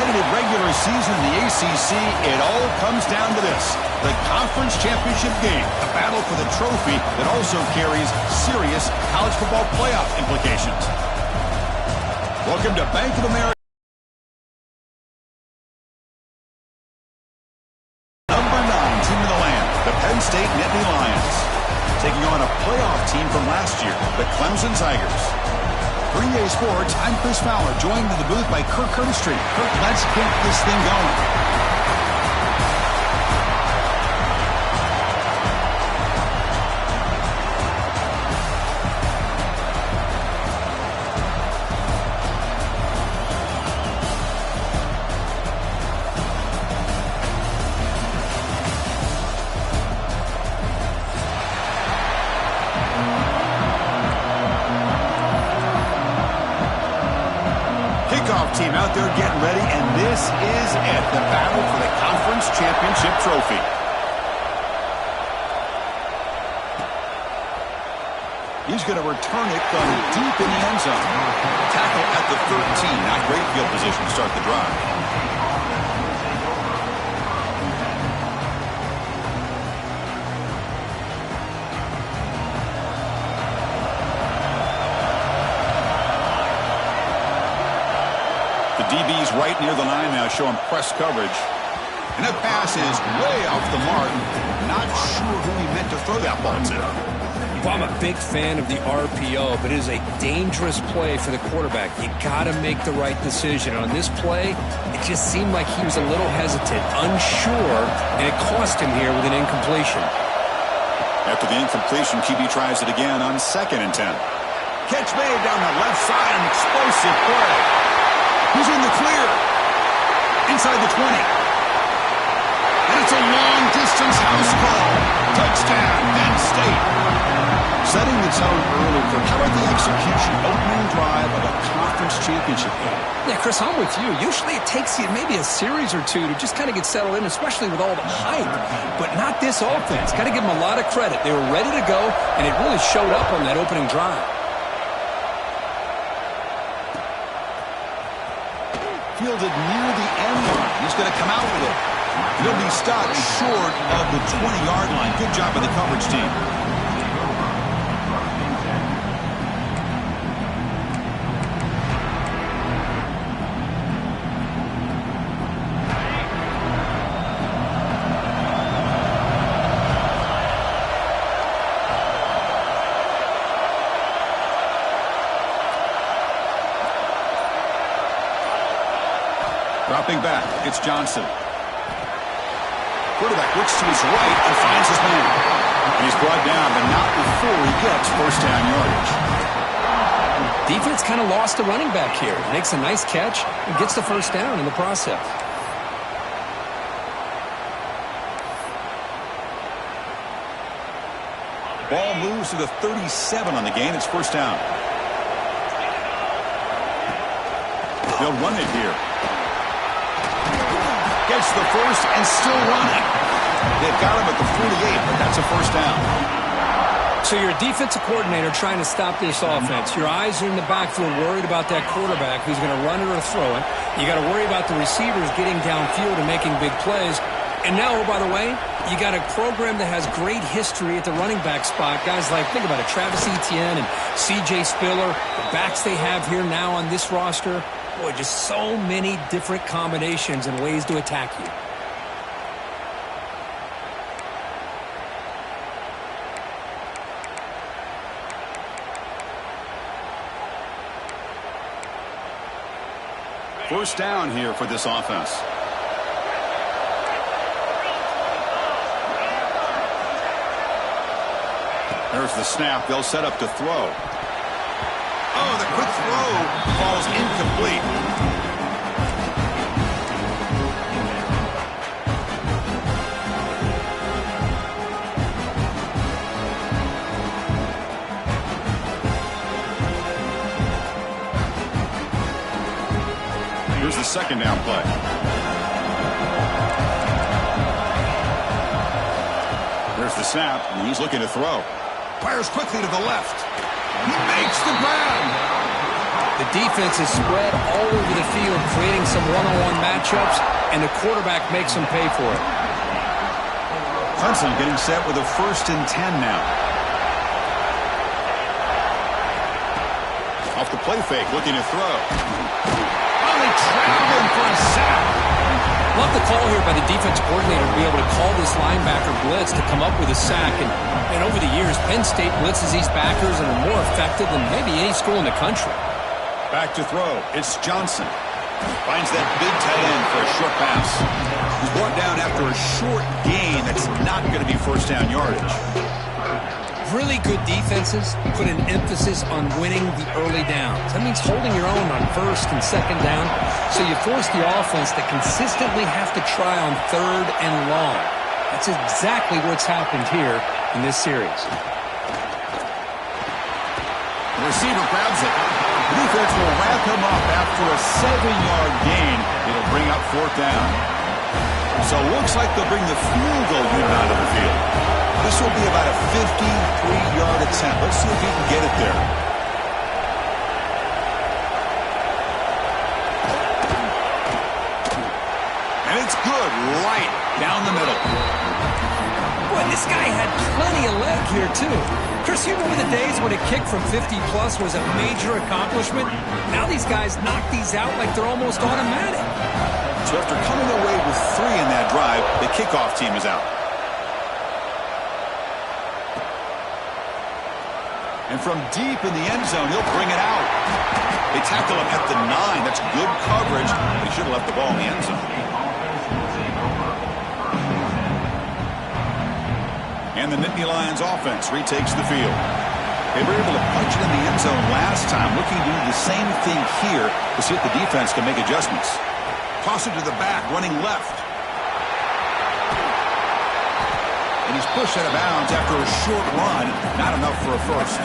competitive regular season in the ACC, it all comes down to this. The conference championship game, a battle for the trophy that also carries serious college football playoff implications. Welcome to Bank of America. Number 9 team in the land, the Penn State Nittany Lions. Taking on a playoff team from last year, the Clemson Tigers. For EA Sports, I'm Chris Fowler, joined in the booth by Kirk Street. Kirk, let's get this thing going. Team out there getting ready, and this is it, the battle for the conference championship trophy. He's going to return it from deep in the end zone. Tackle at the 13, not great field position to start the drive. DB's right near the line now, showing press coverage. And that pass is way off the mark. Not sure who he meant to throw that ball to. Well, I'm a big fan of the RPO, but it is a dangerous play for the quarterback. You got to make the right decision. On this play, it just seemed like he was a little hesitant, unsure, and it cost him here with an incompletion. After the incompletion, QB tries it again on 2nd and 10. Catch made down the left side, an explosive play. He's in the clear. Inside the 20. And it's a long-distance house call. Touchdown, Penn State. Setting the tone early for how about the execution, opening drive of a conference championship game. Yeah, Chris, I'm with you. Usually it takes you maybe a series or two to just kind of get settled in, especially with all the hype. But not this offense. Got to give them a lot of credit. They were ready to go, and it really showed up on that opening drive. Fielded near the end line. He's going to come out with it. He'll be stopped short of the 20-yard line. Good job by the coverage team. Dropping back, it's Johnson. Quarterback looks to his right and finds his man. And he's brought down, but not before he gets first down yardage. Defense kind of lost the running back here. Makes a nice catch and gets the first down in the process. Ball moves to the 37 on the gain. It's first down. They'll run it here. Gets the first and still running. They've got him at the 48, but that's a first down. So you're a defensive coordinator trying to stop this offense. Your eyes are in the backfield worried about that quarterback who's going to run it or throw it. You got to worry about the receivers getting downfield and making big plays. And now, oh, by the way, you got a program that has great history at the running back spot. Guys like, think about it, Travis Etienne and C.J. Spiller, the backs they have here now on this roster. Boy, just so many different combinations and ways to attack you. First down here for this offense. There's the snap. They'll set up to throw. Oh, the quick throw falls incomplete. Here's the second down play. There's the snap, and he's looking to throw. Fires quickly to the left. He makes the grab. The defense is spread all over the field, creating some one-on-one matchups, and the quarterback makes them pay for it. Clemson getting set with a 1st and 10 now. Off the play fake, looking to throw. Only traveling for a sack. Love the call here by the defense coordinator to be able to call this linebacker blitz to come up with a sack. And over the years, Penn State blitzes these backers and are more effective than maybe any school in the country. Back to throw. It's Johnson. Finds that big tight end for a short pass. He's brought down after a short gain that's not going to be first down yardage. Really good defenses put an emphasis on winning the early downs. That means holding your own on 1st and 2nd down. So you force the offense to consistently have to try on 3rd and long. That's exactly what's happened here in this series. The receiver grabs it. The defense will wrap him up after a 7-yard gain. It'll bring up 4th down. So it looks like they'll bring the field goal unit out of the field. This will be about a 53-yard attempt. Let's see if he can get it there. And it's good right down the middle. Boy, this guy had plenty of leg here, too. Chris, you remember the days when a kick from 50-plus was a major accomplishment? Now these guys knock these out like they're almost automatic. So after coming away with 3 in that drive, the kickoff team is out. And from deep in the end zone, he'll bring it out. They tackle him at the 9. That's good coverage. They should have left the ball in the end zone. And the Nittany Lions offense retakes the field. They were able to punch it in the end zone last time, looking to do the same thing here to see if the defense can make adjustments. Toss it to the back, running left. And he's pushed out of bounds after a short run. Not enough for a first.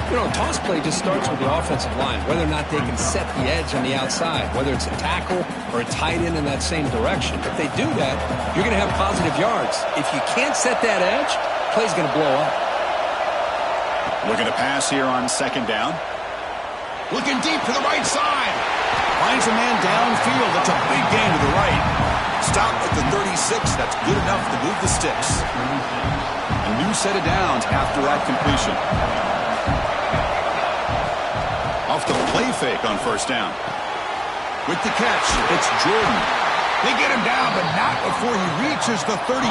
You know, toss play just starts with the offensive line, whether or not they can set the edge on the outside, whether it's a tackle or a tight end in that same direction. If they do that, you're going to have positive yards. If you can't set that edge, play's going to blow up. Looking to pass here on 2nd down. Looking deep to the right side. Finds a man downfield. That's a big gain to the right. Stop at the 36. That's good enough to move the sticks. A new set of downs after that completion. Off the play fake on 1st down. With the catch, it's Jordan. They get him down, but not before he reaches the 39.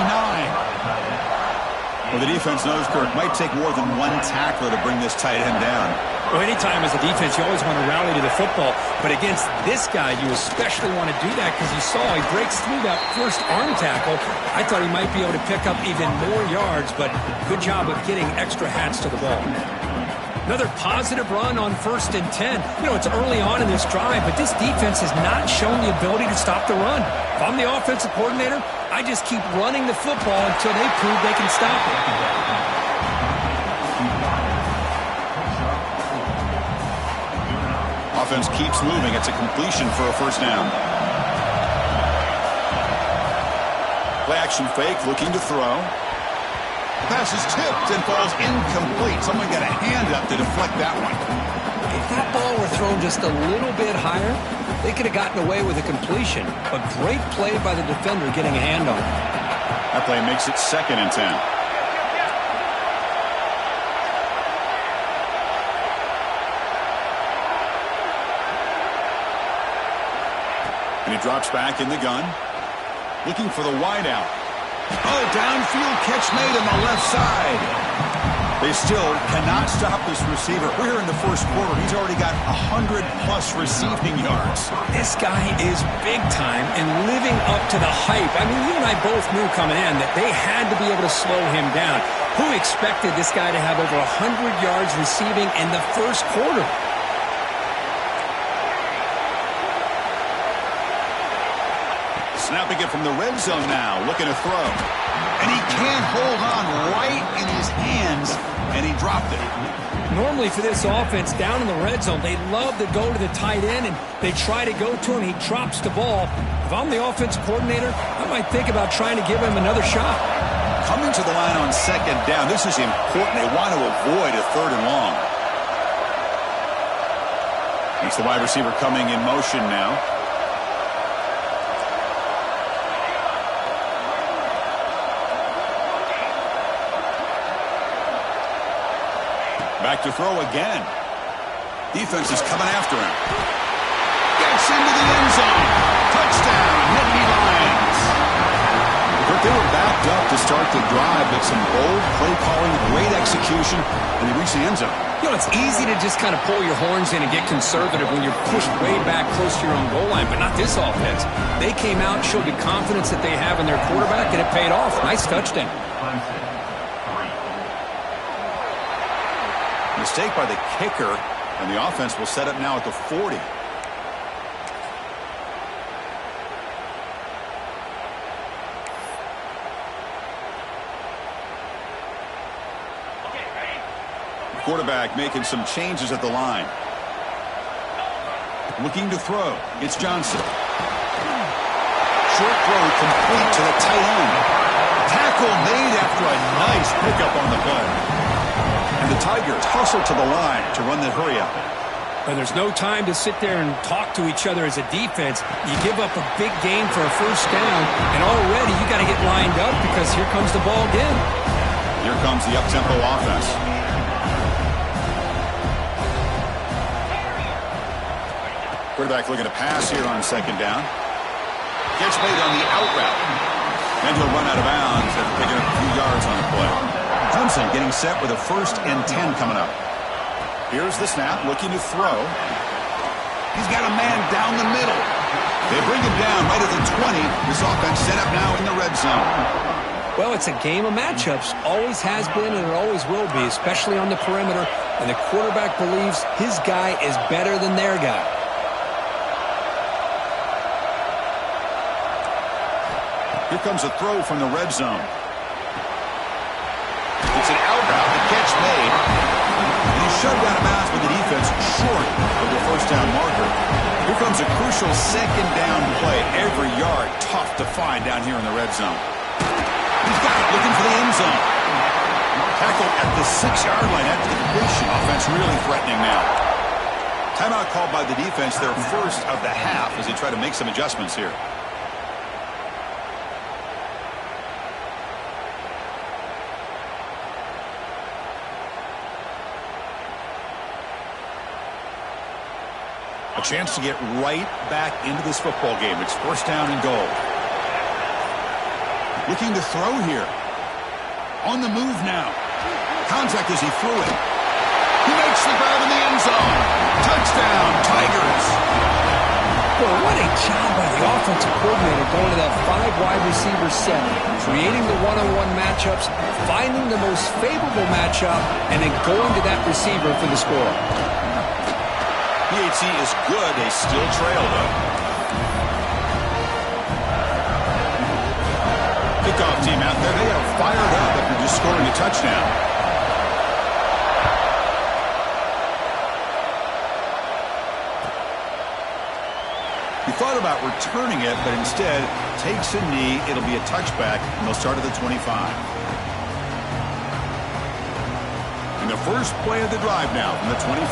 Well, the defense knows, Kirk, might take more than one tackler to bring this tight end down. Well, anytime as a defense, you always want to rally to the football. But against this guy, you especially want to do that because you saw he breaks through that first arm tackle. I thought he might be able to pick up even more yards, but good job of getting extra hats to the ball. Another positive run on 1st and 10. You know, it's early on in this drive, but this defense has not shown the ability to stop the run. If I'm the offensive coordinator, I just keep running the football until they prove they can stop it. Offense keeps moving. It's a completion for a 1st down. Play action fake, looking to throw. The pass is tipped and falls incomplete. Someone got a hand up to deflect that one. If that ball were thrown just a little bit higher, they could have gotten away with a completion. A great play by the defender getting a hand on it. That play makes it 2nd and 10. And he drops back in the gun. Looking for the wideout. Oh, downfield catch made on the left side. They still cannot stop this receiver. We're here in the 1st quarter. He's already got 100-plus receiving yards. This guy is big time and living up to the hype. I mean, you and I both knew coming in that they had to be able to slow him down. Who expected this guy to have over 100 yards receiving in the 1st quarter? Snapping it from the red zone now, looking to throw. And he can't hold on right in his hands, and he dropped it. Normally for this offense, down in the red zone, they love to go to the tight end, and they try to go to him. He drops the ball. If I'm the offensive coordinator, I might think about trying to give him another shot. Coming to the line on 2nd down, this is important. They want to avoid a 3rd and long. It's the wide receiver coming in motion now. Back to throw again. Defense is coming after him. Gets into the end zone. Touchdown, Nittany Lions. They were backed up to start the drive, but some bold play calling, great execution, and they reached the end zone. You know, it's easy to just kind of pull your horns in and get conservative when you're pushed way back close to your own goal line, but not this offense. They came out, showed the confidence that they have in their quarterback, and it paid off. Nice touchdown. Mistake by the kicker, and the offense will set up now at the 40. Quarterback making some changes at the line. Looking to throw. It's Johnson. Short throw complete to the tight end. Tackle made after a nice pickup on the play. And the Tigers hustle to the line to run the hurry up. And there's no time to sit there and talk to each other as a defense. You give up a big gain for a first down, and already you got to get lined up because here comes the ball again. Here comes the up-tempo offense. Quarterback looking to pass here on second down. Gets made on the out route. And he'll run out of bounds after picking up a few yards on the play. Clemson getting set with a 1st and 10 coming up. Here's the snap, looking to throw. He's got a man down the middle. They bring him down right at the 20. This offense set up now in the red zone. Well, it's a game of matchups. Always has been and it always will be, especially on the perimeter. And the quarterback believes his guy is better than their guy. Here comes a throw from the red zone. It's an out route, the catch made. And he's shoved out of bounds with the defense short of the first down marker. Here comes a crucial second down play. Every yard tough to find down here in the red zone. He's got it, looking for the end zone. Tackled at the 6-yard line after the completion. Offense really threatening now. Timeout called by the defense, their first of the half, as they try to make some adjustments here. A chance to get right back into this football game. It's 1st down and goal. Looking to throw here. On the move now. Contact as he threw it. He makes the grab in the end zone. Touchdown, Tigers. Well, what a job by the offensive coordinator going to that 5-wide receiver set, creating the one-on-one matchups, finding the most favorable matchup, and then going to that receiver for the score. PHC is good. They still trail, though. Kickoff team out there. They are fired up after just scoring a touchdown. He thought about returning it, but instead takes a knee. It'll be a touchback, and they'll start at the 25. And the first play of the drive now from the 25.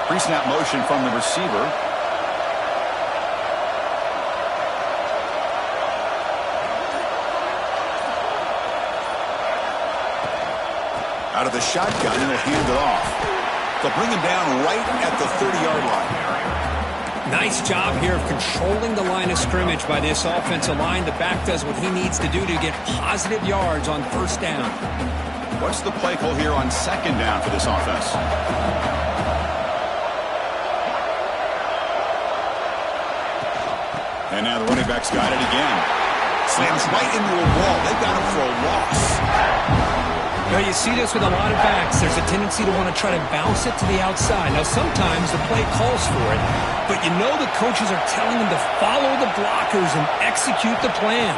Pre-snap motion from the receiver. Out of the shotgun, and he'll hand it off. They'll bring him down right at the 30-yard line. Nice job here of controlling the line of scrimmage by this offensive line. The back does what he needs to do to get positive yards on 1st down. What's the play call here on 2nd down for this offense? And now the running back's got it again. Slams right into a wall. They've got him for a loss. Now you see this with a lot of backs. There's a tendency to want to try to bounce it to the outside. Now sometimes the play calls for it, but you know the coaches are telling them to follow the blockers and execute the plan.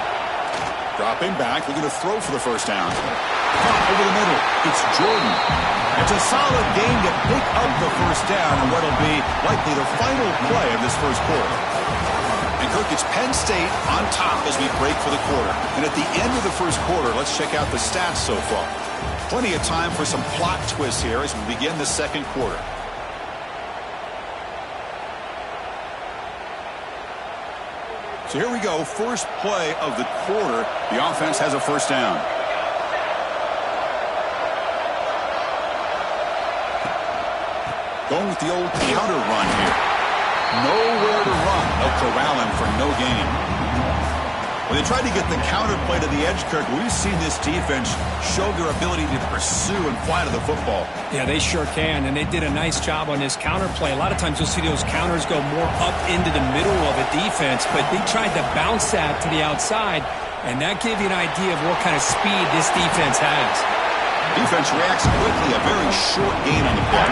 Dropping back, looking to throw for the 1st down. Caught over the middle. It's Jordan. It's a solid gain to pick up the 1st down on what'll be likely the final play of this first quarter. And Kirk, it's Penn State on top as we break for the quarter. And at the end of the first quarter, let's check out the stats so far. Plenty of time for some plot twists here as we begin the second quarter. So here we go, first play of the quarter. The offense has a first down. Going with the old counter run here. Nowhere to run. They'll corral him for no gain. When they tried to get the counter play to the edge, Kirk, we've seen this defense show their ability to pursue and fly to the football. Yeah, they sure can, and they did a nice job on this counter play. A lot of times you'll see those counters go more up into the middle of a defense, but they tried to bounce that to the outside, and that gave you an idea of what kind of speed this defense has. Defense reacts quickly, a very short gain on the play.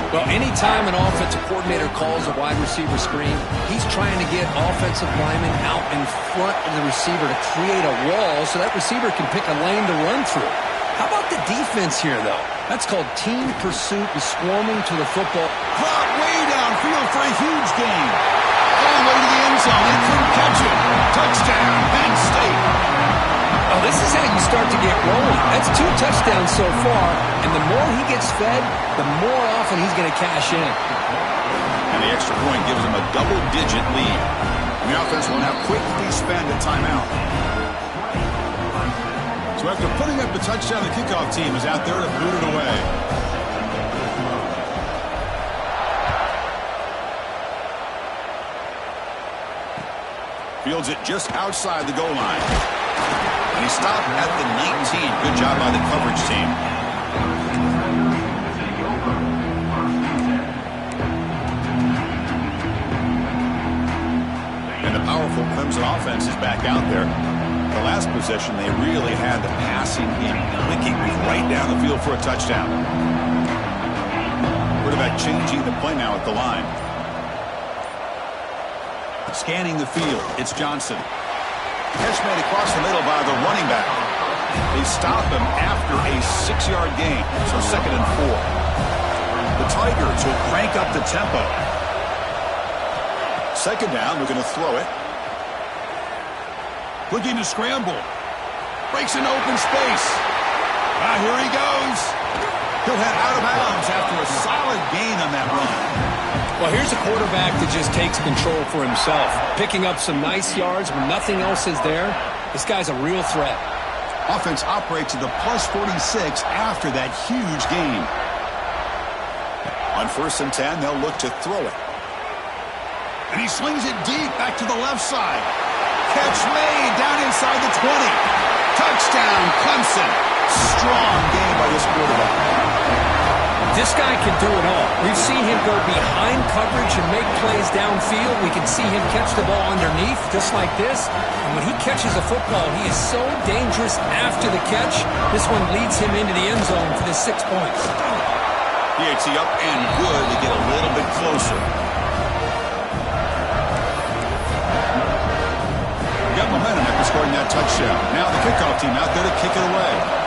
Well, anytime an offensive coordinator calls a wide receiver screen, he's trying to get offensive linemen out in front of the receiver to create a wall so that receiver can pick a lane to run through. How about the defense here, though? That's called team pursuit and swarming to the football. Caught way downfield for a huge gain. All the way to the end zone. They couldn't catch it. Touchdown, Penn State. Oh, this is how you start to get rolling. That's 2 touchdowns so far, and the more he gets fed, the more often he's going to cash in. And the extra point gives him a double-digit lead. And the offense will now quickly spend a timeout. So after putting up the touchdown, the kickoff team is out there to boot it away. Fields it just outside the goal line. And he stopped at the 19. Good job by the coverage team. And the powerful Clemson offense is back out there. The last possession, they really had the passing game clicking right down the field for a touchdown. Quarterback changing the play now at the line. Scanning the field, it's Johnson. Catch made across the middle by the running back. They stop him after a 6-yard gain, so 2nd and 4. The Tigers will crank up the tempo. 2nd down, we're going to throw it. Looking to scramble. Breaks into open space. Here he goes. He'll head out of bounds after a solid gain on that run. Well, here's a quarterback that just takes control for himself. Picking up some nice yards when nothing else is there. This guy's a real threat. Offense operates to the +46 after that huge gain. On 1st and 10, they'll look to throw it. And he slings it deep back to the left side. Catch made down inside the 20. Touchdown, Clemson. Strong game by this quarterback. This guy can do it all. We've seen him go behind coverage and make plays downfield. We can see him catch the ball underneath, just like this. And when he catches a football, he is so dangerous after the catch. This one leads him into the end zone for the 6 points. PAT up and good to get a little bit closer. Got momentum after scoring that touchdown. Now the kickoff team out there to kick it away.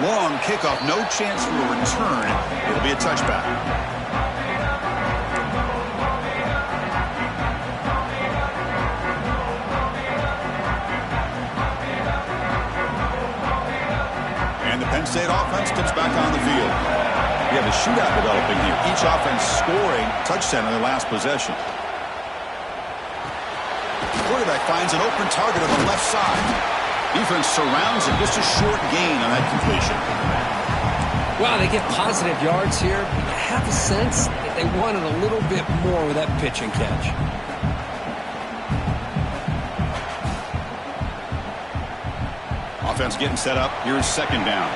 Long kickoff, no chance for a return. It'll be a touchback. And the Penn State offense steps back on the field. We have a shootout developing here. Each offense scoring touchdown on their last possession. The quarterback finds an open target on the left side. Defense surrounds him. Just a short gain on that completion. Wow, they get positive yards here. But you have a sense that they wanted a little bit more with that pitch and catch. Offense getting set up. Here's 2nd down.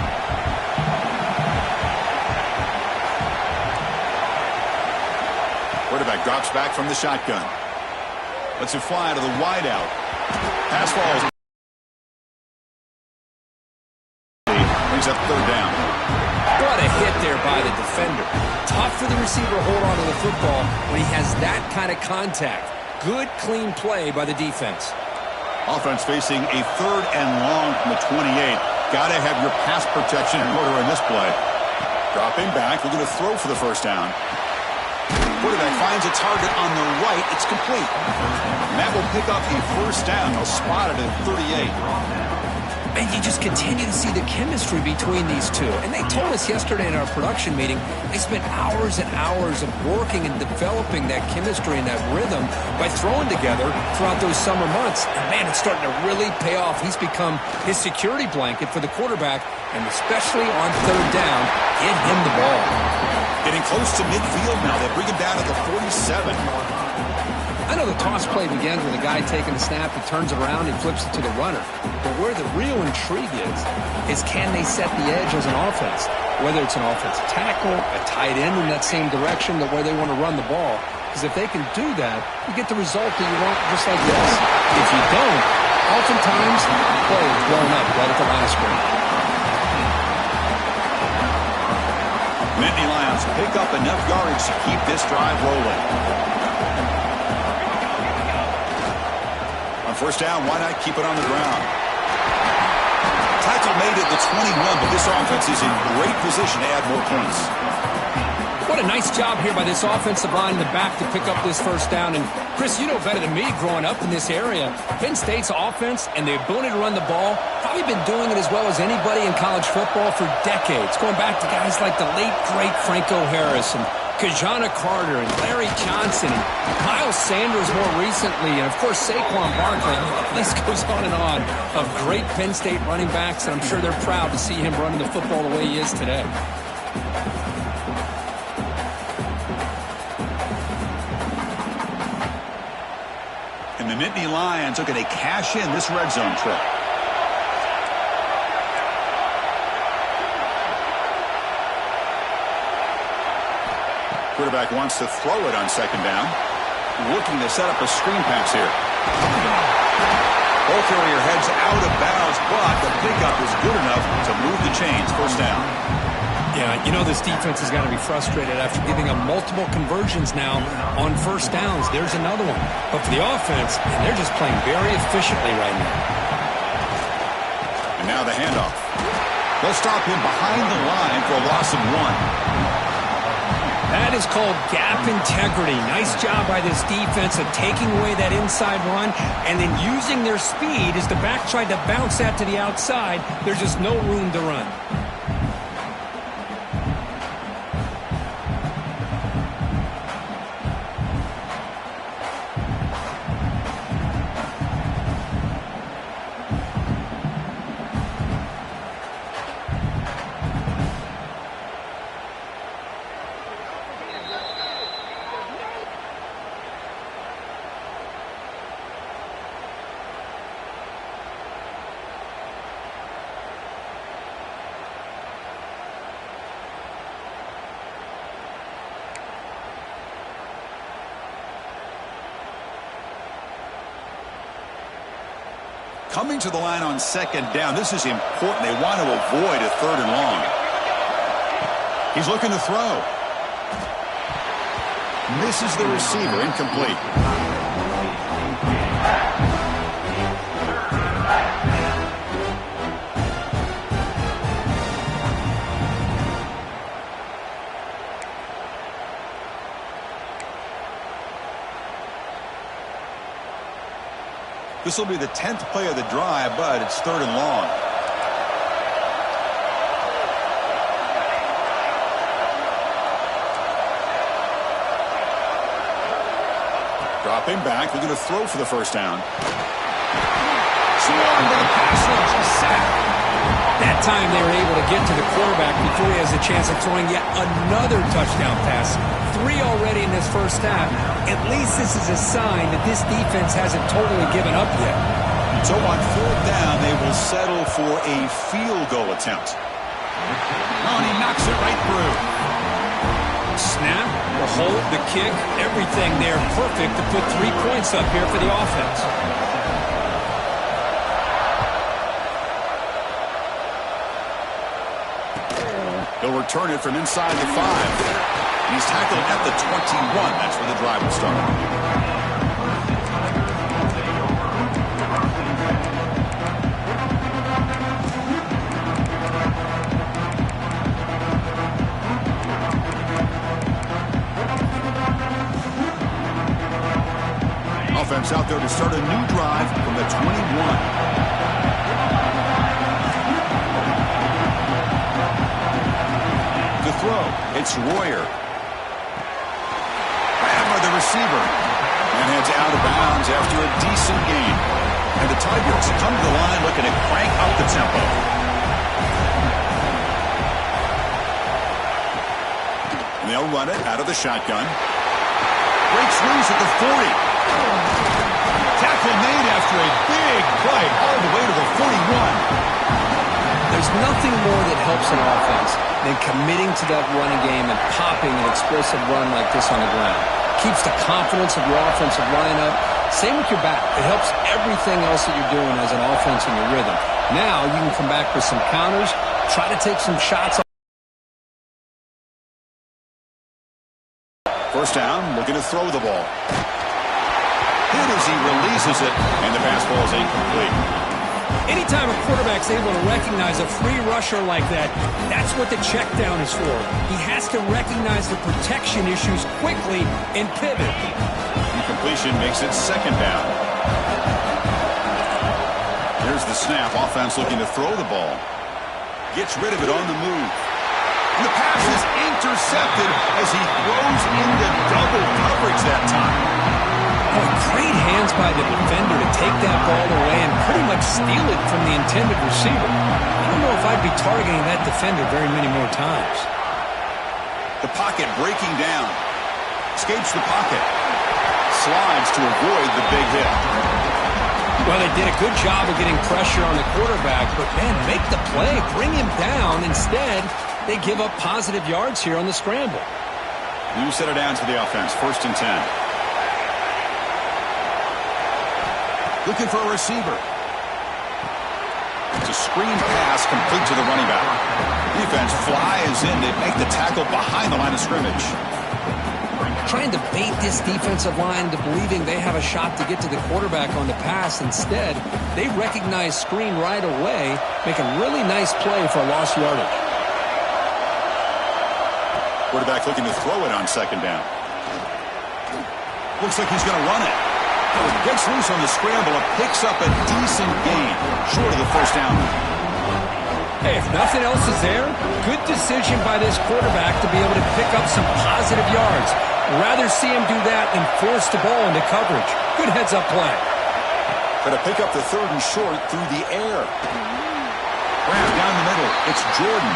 Quarterback drops back from the shotgun. Lets it fly to the wideout. Pass falls. Brings up 3rd down. What a hit there by the defender. Tough for the receiver to hold on to the football when he has that kind of contact. Good, clean play by the defense. Offense facing a 3rd and long from the 28. Got to have your pass protection in order in this play. Dropping back, looking to throw for the 1st down. Quarterback finds a target on the right. It's complete. And that will pick up a first down. They'll spot it at 38. And you just continue to see the chemistry between these two. And they told us yesterday in our production meeting, they spent hours and hours of working and developing that chemistry and that rhythm by throwing together throughout those summer months. And, man, it's starting to really pay off. He's become his security blanket for the quarterback, and especially on third down, get him the ball. Getting close to midfield now. They bring him down at the 47. I know the toss play begins with a guy taking the snap, he turns around, and flips it to the runner. But where the real intrigue is can they set the edge as an offense? Whether it's an offensive tackle, a tight end in that same direction, that where they want to run the ball. Because if they can do that, you get the result that you want just like this. If you don't, oftentimes the play is blown up right at the line of scrimmage. Nittany Lions pick up enough yardage to keep this drive rolling. On first down, why not keep it on the ground? Tackle made at the 21, but this offense is in great position to add more points. What a nice job here by this offensive line in the back to pick up this first down. And, Chris, you know better than me growing up in this area, Penn State's offense and the ability to run the ball, probably been doing it as well as anybody in college football for decades, going back to guys like the late, great Franco Harris and Kajana Carter and Larry Johnson and Miles Sanders more recently, and, of course, Saquon Barkley. The list goes on and on of great Penn State running backs, and I'm sure they're proud to see him running the football the way he is today. And the Nittany Lions are going to cash in this red zone trip. Quarterback wants to throw it on second down. Looking to set up a screen pass here. Ball carrier heads out of bounds, but the pickup is good enough to move the chains. First down. Yeah, you know this defense has got to be frustrated after giving them multiple conversions now on first downs. There's another one. But for the offense, and they're just playing very efficiently right now. And now the handoff. They'll stop him behind the line for a loss of 1. That is called gap integrity. Nice job by this defense of taking away that inside run and then using their speed as the back tried to bounce that to the outside. There's just no room to run. Coming to the line on second down. This is important. They want to avoid a third and long. He's looking to throw. Misses the receiver. Incomplete. This will be the 10th play of the drive, but it's third and long. Dropping back, they're going to throw for the first down. Swung to the pass rush, a sack. That time they were able to get to the quarterback before he has a chance of throwing yet another touchdown pass. 3 already in this first half. At least this is a sign that this defense hasn't totally given up yet. So on fourth down, they will settle for a field goal attempt. Oh, and he knocks it right through. Snap, the hold, the kick, everything there perfect to put 3 points up here for the offense. He'll return it from inside the 5. He's tackled at the 21. That's where the drive will start. offense out there to start a new drive from the 21. To throw, it's Royer. Hammer the receiver. And heads out of bounds after a decent game. And the Tigers come to the line looking to crank up the tempo. And they'll run it out of the shotgun. Breaks loose at the 40. Tackle made after a big play all the way to the 41. There's nothing more that helps an offense than committing to that running game and popping an explosive run like this on the ground. Keeps the confidence of your offensive lineup. Same with your back. It helps everything else that you're doing as an offense in your rhythm. Now you can come back with some counters, try to take some shots. First down, looking to throw the ball. Hit as he releases it, and the pass ball is incomplete. Anytime a quarterback's able to recognize a free rusher like that, that's what the check down is for. He has to recognize the protection issues quickly and pivot. Incompletion makes it second down. Here's the snap. Offense looking to throw the ball. Gets rid of it on the move. And the pass is intercepted as he throws into double coverage that time. Oh, great hands by the defender to take that ball away and pretty much steal it from the intended receiver. I don't know if I'd be targeting that defender very many more times. The pocket breaking down. Escapes the pocket. Slides to avoid the big hit. Well, they did a good job of getting pressure on the quarterback, but, man, make the play. Bring him down. Instead, they give up positive yards here on the scramble. New set of downs for the offense. 1st and 10. Looking for a receiver. It's a screen pass complete to the running back. Defense flies in to make the tackle behind the line of scrimmage. Trying to bait this defensive line to believing they have a shot to get to the quarterback on the pass. Instead, they recognize screen right away, make a really nice play for a lost yardage. Quarterback looking to throw it on second down. Looks like he's going to run it. Gets loose on the scramble and picks up a decent gain, short of the first down. Hey, if nothing else is there, good decision by this quarterback to be able to pick up some positive yards. Rather see him do that than force the ball into coverage. Good heads-up play. Got to pick up the 3rd and short through the air. Grab down the middle. It's Jordan.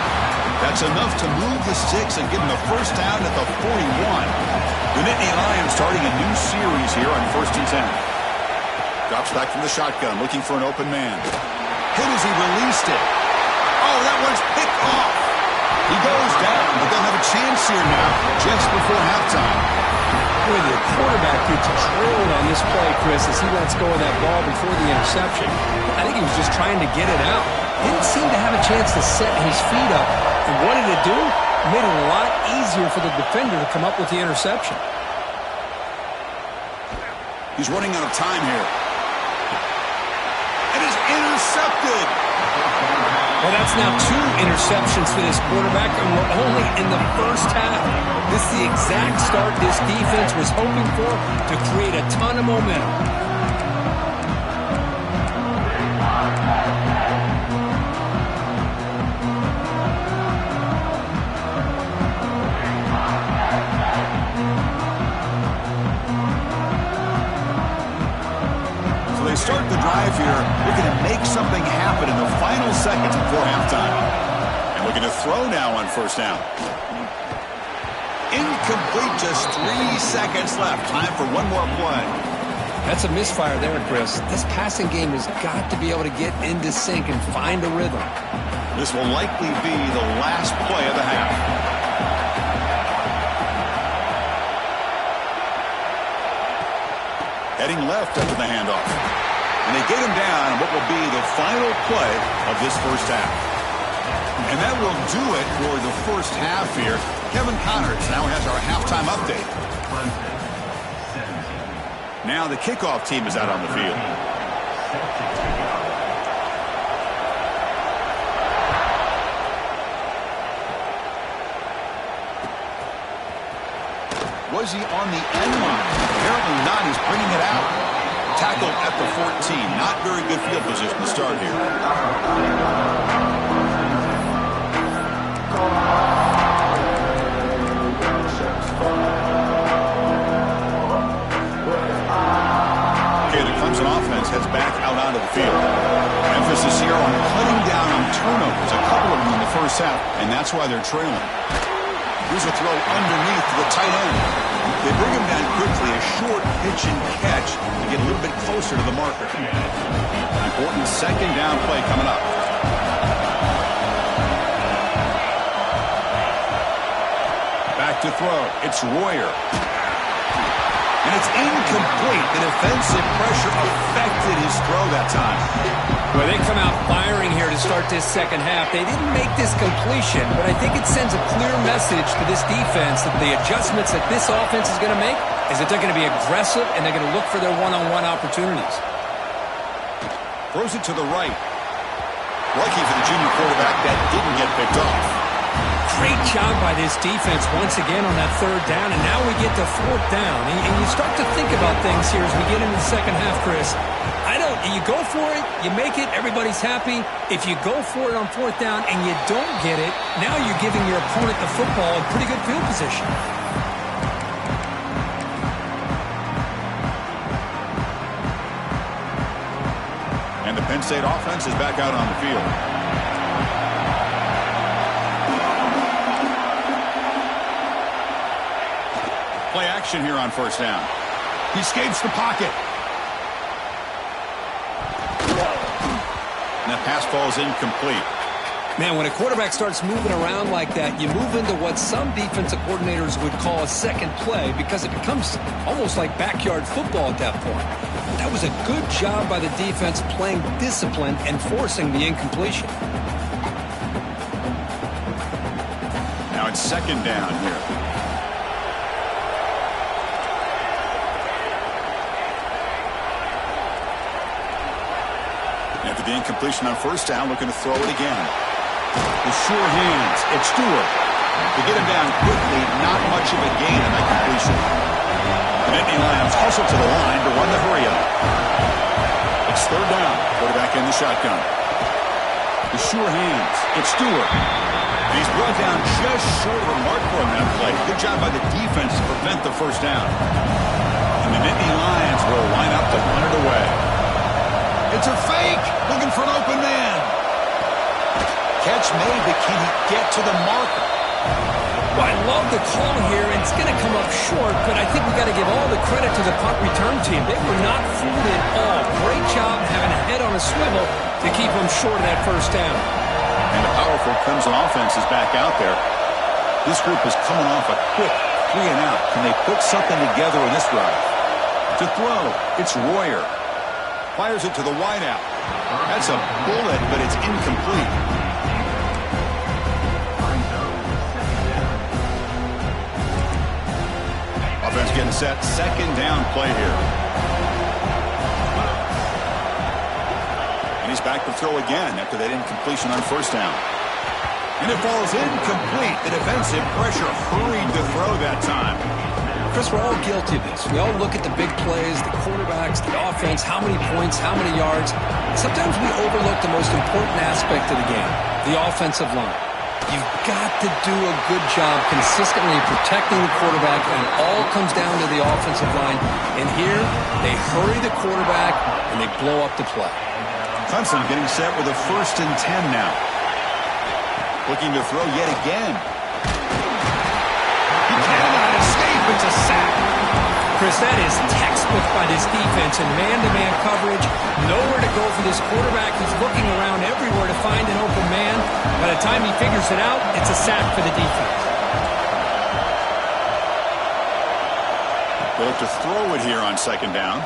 That's enough to move the sticks and give him the first down at the 41. The Nittany Lions starting a new series here on 1st and 10. Drops back from the shotgun, looking for an open man. Hit as he released it. Oh, that one's picked off. He goes down, but they'll have a chance here now, just before halftime. Boy, the quarterback gets trailed on this play, Chris, as he lets go of that ball before the interception. I think he was just trying to get it out. Didn't seem to have a chance to set his feet up. And what did it do? Made it a lot easier for the defender to come up with the interception. He's running out of time here. And it's intercepted. Well, that's now 2 interceptions for this quarterback, and we're only in the first half. This is the exact start this defense was hoping for to create a ton of momentum. Start the drive here, looking to make something happen in the final seconds before halftime. And looking to throw now on first down. Incomplete, just 3 seconds left. Time for one more play. That's a misfire there, Chris. This passing game has got to be able to get into sync and find a rhythm. This will likely be the last play of the half. Heading left after the handoff. And they get him down what will be the final play of this first half. And that will do it for the first half here. Kevin Connors now has our halftime update. Now the kickoff team is out on the field. Was he on the end line? Apparently not. He's bringing it out. Tackled at the 14. Not very good field position to start here. Okay, the Clemson offense heads back out onto the field. Emphasis here on cutting down on turnovers, a couple of them in the first half, and that's why they're trailing. Here's a throw underneath to the tight end. They bring him down quickly, a short pitch and catch to get a little bit closer to the marker. Important second down play coming up. Back to throw. It's Royer. And it's incomplete. The defensive pressure affected his throw that time. Well, they come out firing here to start this second half. They didn't make this completion, but I think it sends a clear message to this defense that the adjustments that this offense is going to make is that they're going to be aggressive and they're going to look for their one-on-one opportunities. Throws it to the right. Lucky for the junior quarterback, that didn't get picked off. Great job by this defense once again on that third down, and now we get to fourth down. And you start to think about things here as we get into the second half, Chris. You go for it, you make it, everybody's happy. If you go for it on fourth down and you don't get it, now you're giving your opponent the football in pretty good field position. And the Penn State offense is back out on the field. Play action here on first down. He escapes the pocket. And that pass ball is incomplete. Man, when a quarterback starts moving around like that, you move into what some defensive coordinators would call a second play because it becomes almost like backyard football at that point. That was a good job by the defense playing discipline and forcing the incompletion. Now it's second down here. After the incompletion on first down, looking to throw it again. With sure hands, it's Stewart. To get him down quickly, not much of a gain on that completion. The Nittany Lions hustle to the line to run the hurry up. It's third down. Quarterback in the shotgun. With sure hands, it's Stewart. And he's brought down just short of a marker on that play. Good job by the defense to prevent the first down. And the Nittany Lions will line up to run it away. It's a fake, looking for an open man. Catch made, but can he get to the marker? Well, I love the call here, and it's going to come up short, but I think we've got to give all the credit to the punt return team. They were not fooled at all. Great job having a head on a swivel to keep them short of that first down. And the powerful Clemson offense is back out there. This group is coming off a quick 3 and out. Can they put something together in this drive? To throw, it's Royer. Fires it to the wideout. That's a bullet, but it's incomplete. Offense getting set. Second down play here. And he's back to throw again after that incompletion on first down. And it falls incomplete. The defensive pressure hurried to throw that time. Chris, we're all guilty of this. We all look at the big plays, the quarterbacks, the offense, how many points, how many yards. Sometimes we overlook the most important aspect of the game, the offensive line. You've got to do a good job consistently protecting the quarterback, and it all comes down to the offensive line. And here, they hurry the quarterback, and they blow up the play. Clemson getting set with a 1st and 10 now. Looking to throw yet again. He cannot escape. It's a sack. Chris, that is textbook by this defense in man-to-man coverage. Nowhere to go for this quarterback. He's looking around everywhere to find an open man. By the time he figures it out, it's a sack for the defense. They look to throw it here on second down.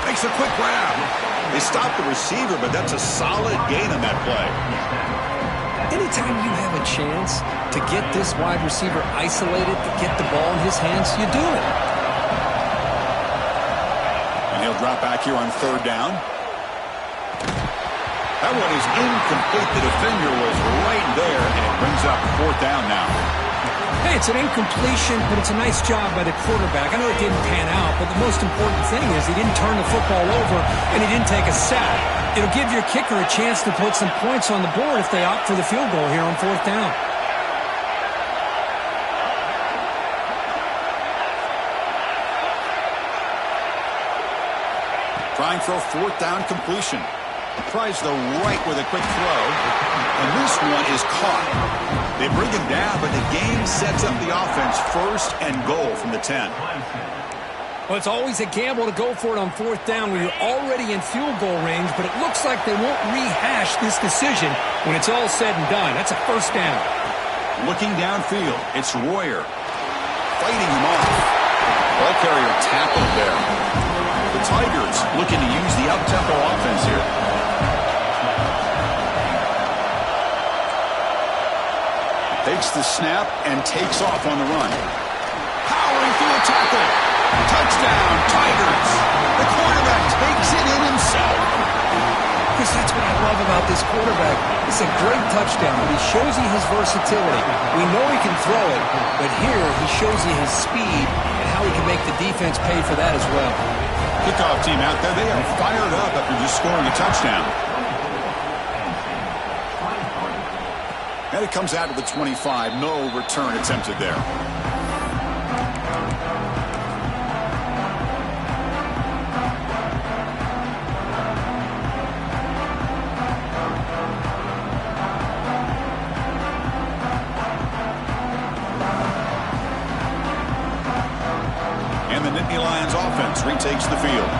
Makes a quick grab. They stop the receiver, but that's a solid gain on that play. Anytime you have a chance to get this wide receiver isolated, to get the ball in his hands, you do it. And he'll drop back here on third down. That one is incomplete. The defender was right there, and it brings up fourth down now. Hey, It's an incompletion, but it's a nice job by the quarterback. I know it didn't pan out, but the most important thing is he didn't turn the football over and he didn't take a sack. It'll give your kicker a chance to put some points on the board if they opt for the field goal here on 4th down. Trying for a 4th down completion. Tries the right with a quick throw, and this one is caught. They bring him down, but the game sets up the offense 1st and goal from the 10. Well, it's always a gamble to go for it on 4th down when you're already in field goal range, but it looks like they won't rehash this decision when it's all said and done. That's a 1st down. Looking downfield, it's Royer fighting him off. Ball carrier tackled there. The Tigers looking to use the up-tempo offense here. Takes the snap and takes off on the run. Powering through a tackle. Touchdown, Tigers. The quarterback takes it in himself. Chris, that's what I love about this quarterback. It's a great touchdown, but he shows you his versatility. We know he can throw it, but here he shows you his speed and how he can make the defense pay for that as well. Kickoff team out there, they are fired up after just scoring a touchdown. And it comes out to the 25. No return attempted there. And the Nittany Lions offense retakes the field.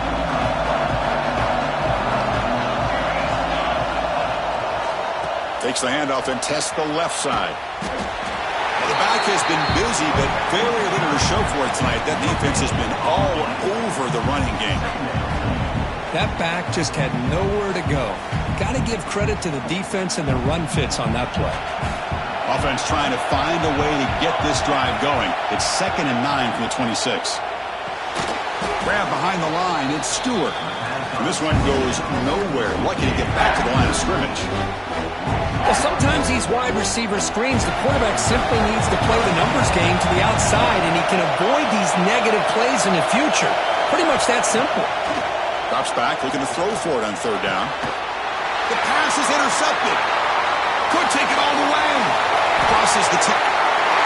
Takes the handoff and tests the left side. Well, the back has been busy, but very little to show for it tonight. That defense has been all over the running game. That back just had nowhere to go. Got to give credit to the defense and their run fits on that play. Offense trying to find a way to get this drive going. It's 2nd and 9 from the 26. Grab behind the line. It's Stewart. And this one goes nowhere. Lucky to get back to the line of scrimmage. Well, sometimes these wide receiver screens, the quarterback simply needs to play the numbers game to the outside, and he can avoid these negative plays in the future. Pretty much that simple. Drops back, looking to throw for it on 3rd down. The pass is intercepted. Could take it all the way. Crosses the tip.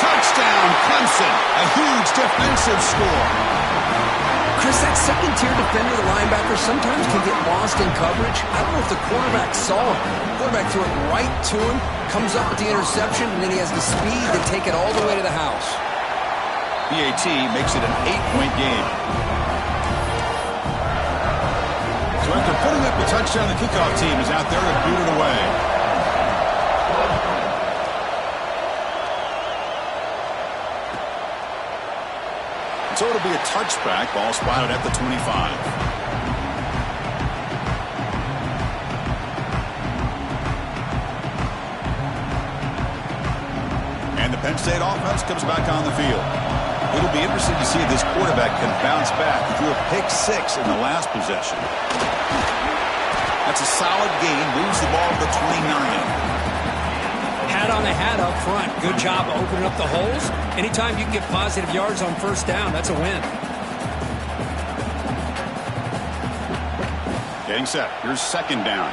Touchdown, Clemson. A huge defensive score. Chris, that second-tier defender, the linebacker, sometimes can get lost in coverage. I don't know if the quarterback saw him. The quarterback threw it right to him, comes up with the interception, and then he has the speed to take it all the way to the house. PAT makes it an 8-point game. So after putting up the touchdown, the kickoff team is out there to boot it away. So it'll be a touchback. Ball spotted at the 25. And the Penn State offense comes back on the field. It'll be interesting to see if this quarterback can bounce back. He threw a pick-6 in the last possession. That's a solid gain. Moves the ball to the 29. Hat on the hat up front. Good job opening up the holes. Anytime you can get positive yards on 1st down, that's a win. Getting set. Here's 2nd down.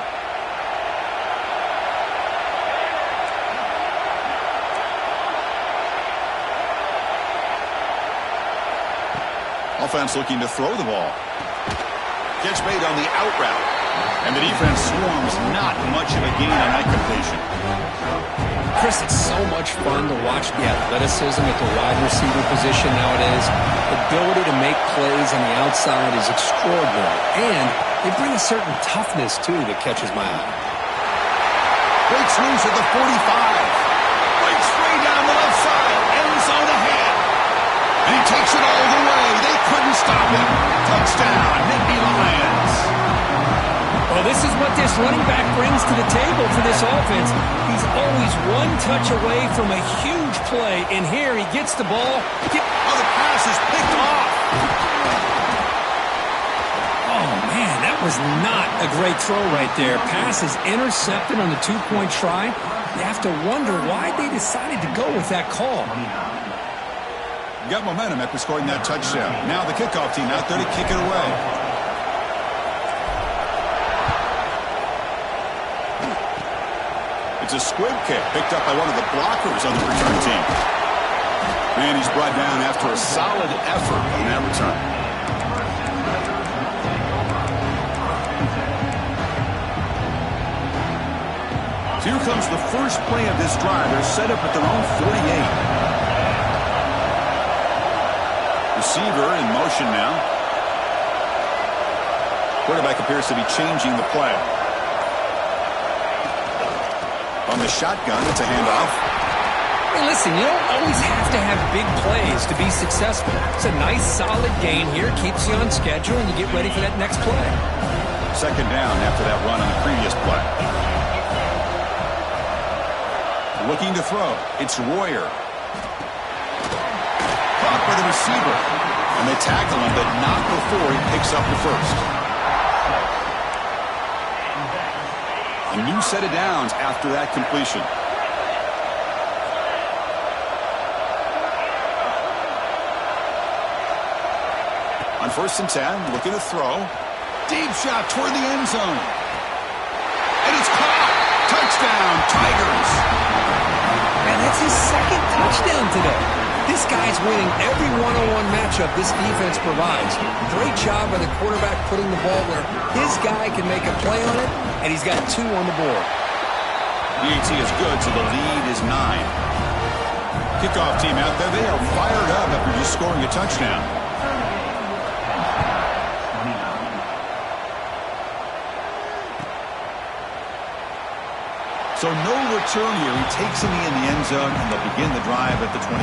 Offense looking to throw the ball. Catch made on the out route. And the defense swarms. Not much of a gain on that completion. Chris, it's so much fun to watch the athleticism at the wide receiver position nowadays. The ability to make plays on the outside is extraordinary. And they bring a certain toughness, too, that catches my eye. Breaks loose at the 45. Breaks free down the left side. End zone ahead. And he takes it all the way. They couldn't stop him. Touchdown, Nittany Lions. Well, this is what this running back brings to the table for this offense. He's always one touch away from a huge play. And here he gets the ball. Oh, the pass is picked off. Oh, man, that was not a great throw right there. Pass is intercepted on the 2-point try. You have to wonder why they decided to go with that call. Got momentum after scoring that touchdown. Now the kickoff team out there to kick it away. It's a squib kick picked up by one of the blockers on the return team. And he's brought down after a solid effort on that return. So here comes the first play of this drive. They're set up at their own 48. Receiver in motion now. Quarterback appears to be changing the play. On the shotgun, it's a handoff. Hey, listen, you don't always have to have big plays to be successful. It's a nice, solid gain here. Keeps you on schedule, and you get ready for that next play. Second down after that run on the previous play. Looking to throw. It's Royer. Caught by the receiver. And they tackle him, but not before he picks up the first. A new set of downs after that completion. On 1st and 10, looking to throw. Deep shot toward the end zone. And it's caught. Touchdown, Tigers. And that's his second touchdown today. This guy's winning every one-on-one matchup this defense provides. Great job by the quarterback putting the ball where his guy can make a play on it, and he's got 2 on the board. BAT is good, so the lead is 9. Kickoff team out there, they are fired up after just scoring a touchdown. So no return here. He takes him in the end zone, and they'll begin the drive at the 25.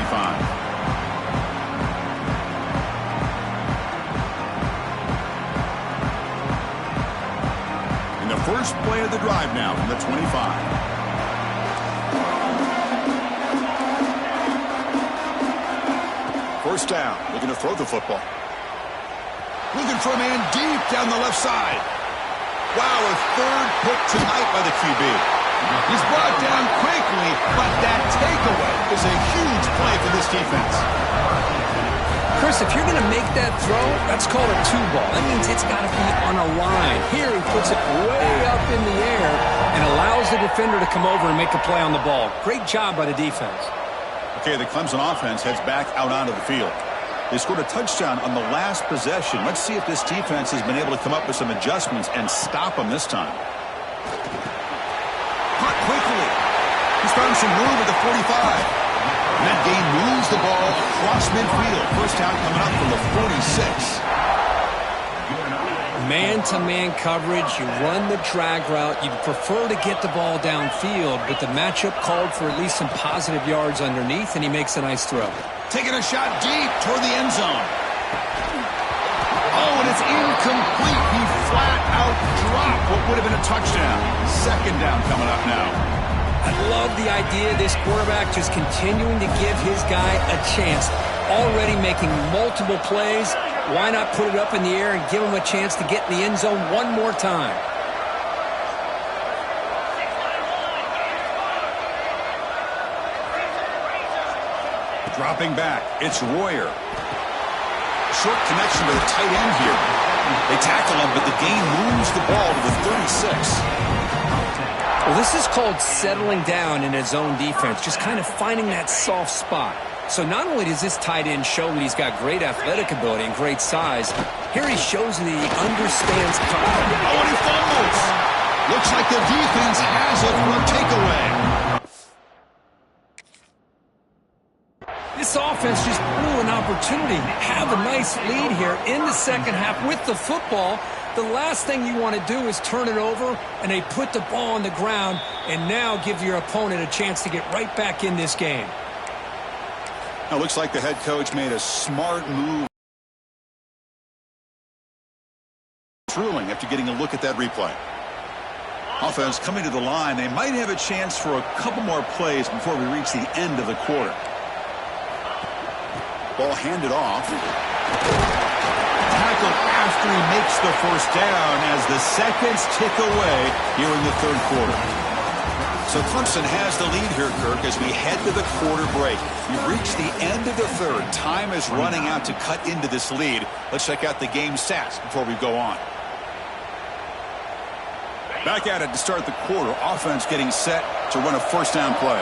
In the first play of the drive now from the 25. First down, looking to throw the football. Looking for a man deep down the left side. Wow, a third pick tonight by the QB. He's brought down quickly, but that takeaway is a huge play for this defense. Chris, if you're going to make that throw, that's called a 2-ball. That means it's got to be on a line. Here he puts it way up in the air and allows the defender to come over and make a play on the ball. Great job by the defense. Okay, the Clemson offense heads back out onto the field. They scored a touchdown on the last possession. Let's see if this defense has been able to come up with some adjustments and stop them this time. Caught quickly. He's found some room at the 45. And that gain moves the ball across midfield. First down coming up from the 46. Man-to-man coverage, you run the drag route. You'd prefer to get the ball downfield, but the matchup called for at least some positive yards underneath, and he makes a nice throw. Taking a shot deep toward the end zone. Oh, and it's incomplete. He flat out dropped what would have been a touchdown. Second down coming up now. I love the idea of this quarterback just continuing to give his guy a chance. Already making multiple plays. Why not put it up in the air and give him a chance to get in the end zone one more time? Dropping back, it's Royer. Short connection to the tight end here. They tackle him, but the gain moves the ball to the 36. Well, this is called settling down in his own defense, just kind of finding that soft spot. So not only does this tight end show that he's got great athletic ability and great size, here he shows that he understands coverage. Oh, and he fumbles. Looks like the defense has it for a takeaway. This offense just blew an opportunity. Have a nice lead here in the second half with the football. The last thing you want to do is turn it over, and they put the ball on the ground and now give your opponent a chance to get right back in this game. Now, looks like the head coach made a smart move. Ruling after getting a look at that replay. Offense coming to the line. They might have a chance for a couple more plays before we reach the end of the quarter. Ball handed off. Tackle after he makes the first down as the seconds tick away here in the third quarter. So Clemson has the lead here, Kirk, as we head to the quarter break. We've reached the end of the third. Time is running out to cut into this lead. Let's check out the game stats before we go on. Back at it to start the quarter. Offense getting set to run a first down play.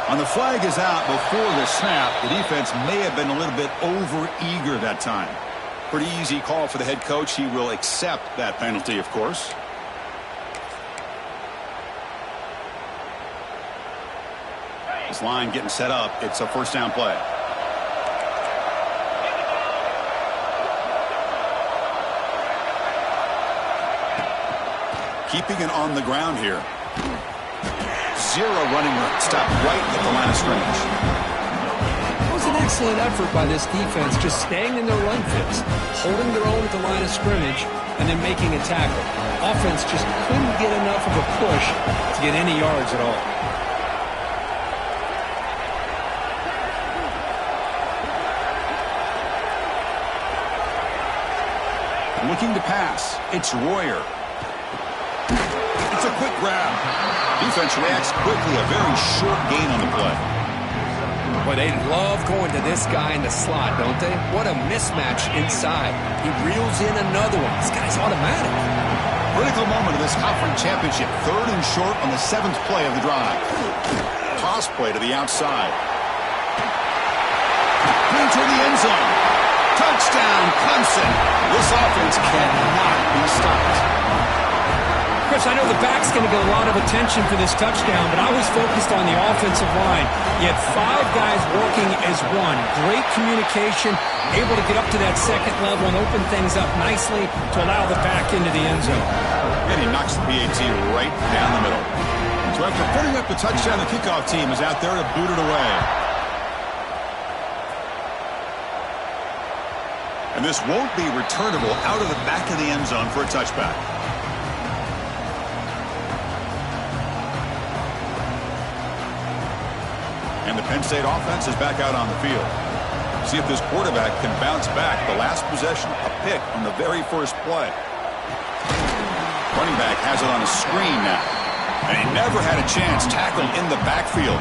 And the flag is out before the snap. The defense may have been a little bit over-eager that time. Pretty easy call for the head coach. He will accept that penalty, of course. This line getting set up. It's a first down play. Keeping it on the ground here. Zero running room. Stop right at the line of scrimmage. It was an excellent effort by this defense, just staying in their run fits, holding their own at the line of scrimmage, and then making a tackle. Offense just couldn't get enough of a push to get any yards at all. Looking to pass. It's Royer. It's a quick grab. Defense reacts quickly. A very short gain on the play. Boy, they love going to this guy in the slot, don't they? What a mismatch inside. He reels in another one. This guy's automatic. Critical moment of this conference championship. Third and short on the 7th play of the drive. Toss play to the outside. Into the end zone. Touchdown, Clemson. This offense cannot be stopped. Chris, I know the back's going to get a lot of attention for this touchdown, but I was focused on the offensive line. You had 5 guys working as one. Great communication, able to get up to that second level and open things up nicely to allow the back into the end zone. And he knocks the PAT right down the middle. So after putting up the touchdown, the kickoff team is out there to boot it away. And this won't be returnable out of the back of the end zone for a touchback. And the Penn State offense is back out on the field. See if this quarterback can bounce back. The last possession, a pick on the very first play. Running back has it on a screen now. And he never had a chance tackled in the backfield.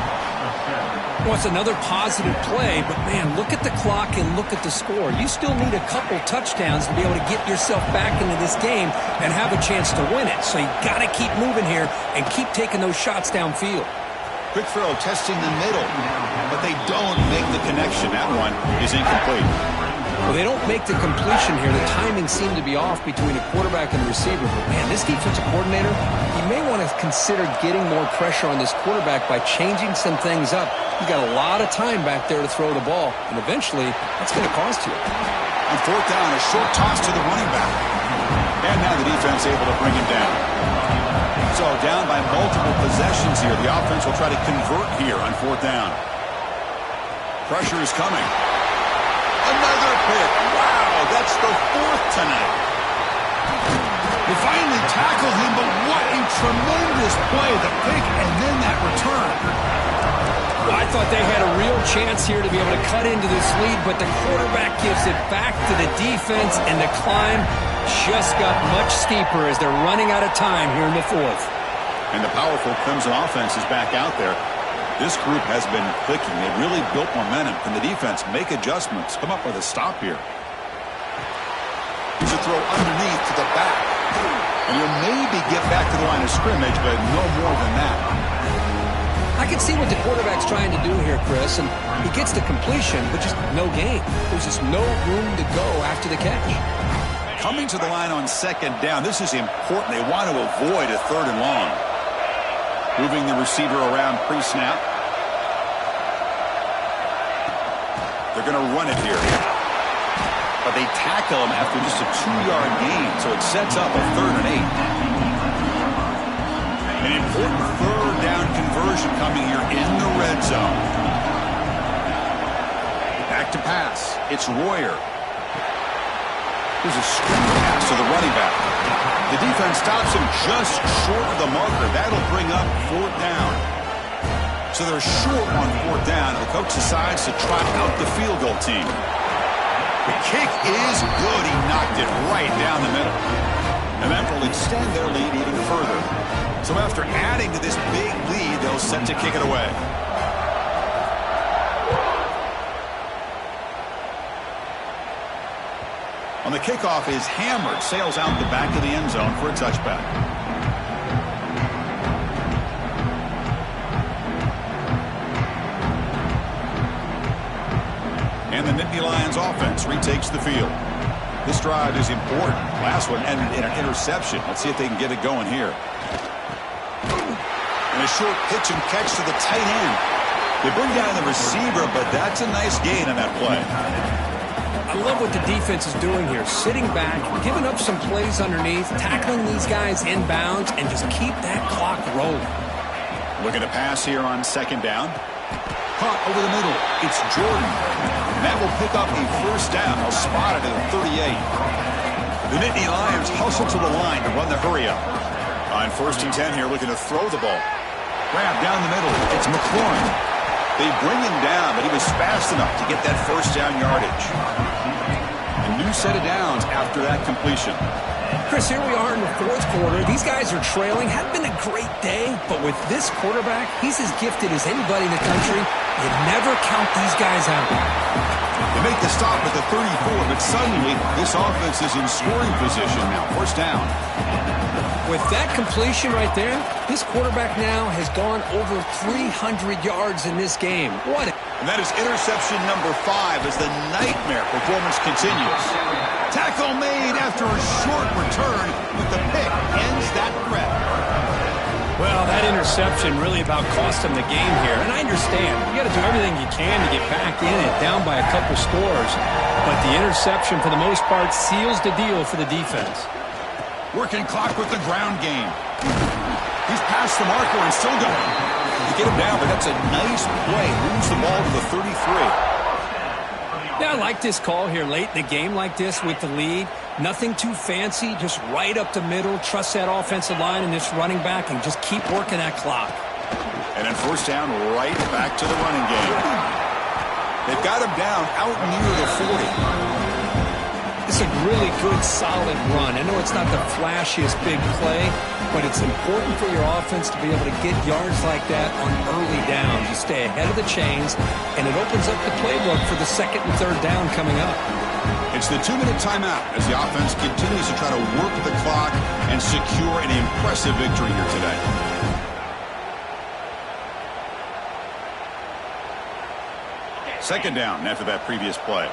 Well, it's another positive play, but man, look at the clock and look at the score. You still need a couple touchdowns to be able to get yourself back into this game and have a chance to win it. So you got to keep moving here and keep taking those shots downfield. Quick throw testing the middle, but they don't make the connection. That one is incomplete. Well, they don't make the completion here. The timing seemed to be off between a quarterback and a receiver. But man, this defensive coordinator, he may want to consider getting more pressure on this quarterback by changing some things up. You got a lot of time back there to throw the ball, and eventually that's going to cost you. On fourth down, a short toss to the running back. And now the defense able to bring him down. So down by multiple possessions here. The offense will try to convert here on fourth down. Pressure is coming. Another pick. Wow, that's the 4th tonight. They finally tackle him, but what a tremendous play. The pick and then that return. Well, I thought they had a real chance here to be able to cut into this lead, but the quarterback gives it back to the defense, and the climb just got much steeper as they're running out of time here in the 4th. And the powerful Clemson offense is back out there. This group has been clicking. They've really built momentum. Can the defense make adjustments? Come up with a stop here. Here's a throw underneath to the back. And he'll maybe get back to the line of scrimmage, but no more than that. I can see what the quarterback's trying to do here, Chris, and he gets the completion, but just no gain. There's just no room to go after the catch. Coming to the line on second down, this is important. They want to avoid a 3rd and long. Moving the receiver around pre-snap. They're going to run it here. But they tackle him after just a 2-yard gain, so it sets up a 3rd and 8. An important 3rd down conversion coming here in the red zone. Back to pass. It's Royer. Here's a screen pass to the running back. The defense stops him just short of the marker. That'll bring up 4th down. So they're short on 4th down. The coach decides to trot out the field goal team. The kick is good. He knocked it right down the middle. And that will extend their lead even further. So after adding to this big lead, they'll set to kick it away. On the kickoff is hammered, sails out the back of the end zone for a touchback. And the Nittany Lions offense retakes the field. This drive is important. Last one ended in an interception. Let's see if they can get it going here. And a short pitch and catch to the tight end. They bring down the receiver, but that's a nice gain on that play. I love what the defense is doing here. Sitting back, giving up some plays underneath, tackling these guys inbounds, and just keep that clock rolling. Looking to pass here on second down. Caught over the middle. It's Jordan. And that will pick up a first down. They'll spot it at the 38. The Nittany Lions hustle to the line to run the hurry up. On 1st and 10 here, looking to throw the ball. Grab down the middle. It's McLaurin. They bring him down, but he was fast enough to get that first down yardage. A new set of downs after that completion. Chris, here we are in the 4th quarter. These guys are trailing. Hadn't been a great day, but with this quarterback, he's as gifted as anybody in the country. You never count these guys out. They make the stop at the 34, but suddenly this offense is in scoring position now. First down. With that completion right there, this quarterback now has gone over 300 yards in this game. And that is interception number 5 as the nightmare performance continues. Tackle made after a short return, but the pick ends that threat. Well, that interception really about cost him the game here. And I understand. You got to do everything you can to get back in it, down by a couple scores. But the interception, for the most part, seals the deal for the defense. Working clock with the ground game. He's past the marker and still going. You get him down, but that's a nice play. Moves the ball to the 33. Yeah, I like this call here late in the game like this with the lead. Nothing too fancy, just right up the middle. Trust that offensive line and this running back and just keep working that clock. And then first down, right back to the running game. They've got him down out near the 40. It's a really good, solid run. I know it's not the flashiest big play, but it's important for your offense to be able to get yards like that on early downs. You stay ahead of the chains, and it opens up the playbook for the 2nd and 3rd down coming up. It's the 2-minute timeout as the offense continues to try to work the clock and secure an impressive victory here today. Second down after that previous play.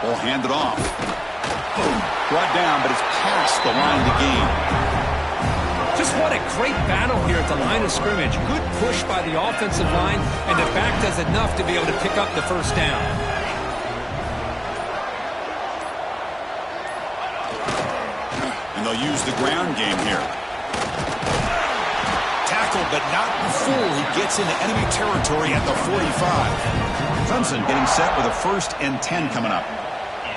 Ball handed off. Brought down, but it's past the line to gain. Just what a great battle here at the line of scrimmage. Good push by the offensive line, and the back does enough to be able to pick up the first down. And they'll use the ground game here. Tackled, but not before he gets into enemy territory at the 45. Clemson getting set with a 1st and 10 coming up.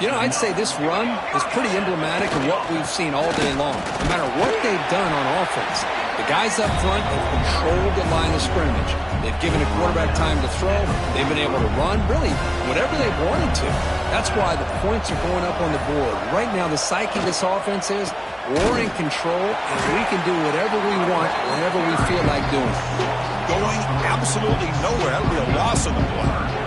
You know, I'd say this run is pretty emblematic of what we've seen all day long. No matter what they've done on offense, the guys up front have controlled the line of scrimmage. They've given the quarterback time to throw. They've been able to run, really, whatever they've wanted to. That's why the points are going up on the board. Right now, the psyche of this offense is we're in control, and we can do whatever we want, whenever we feel like doing it. Going absolutely nowhere. That'll be a loss on the play.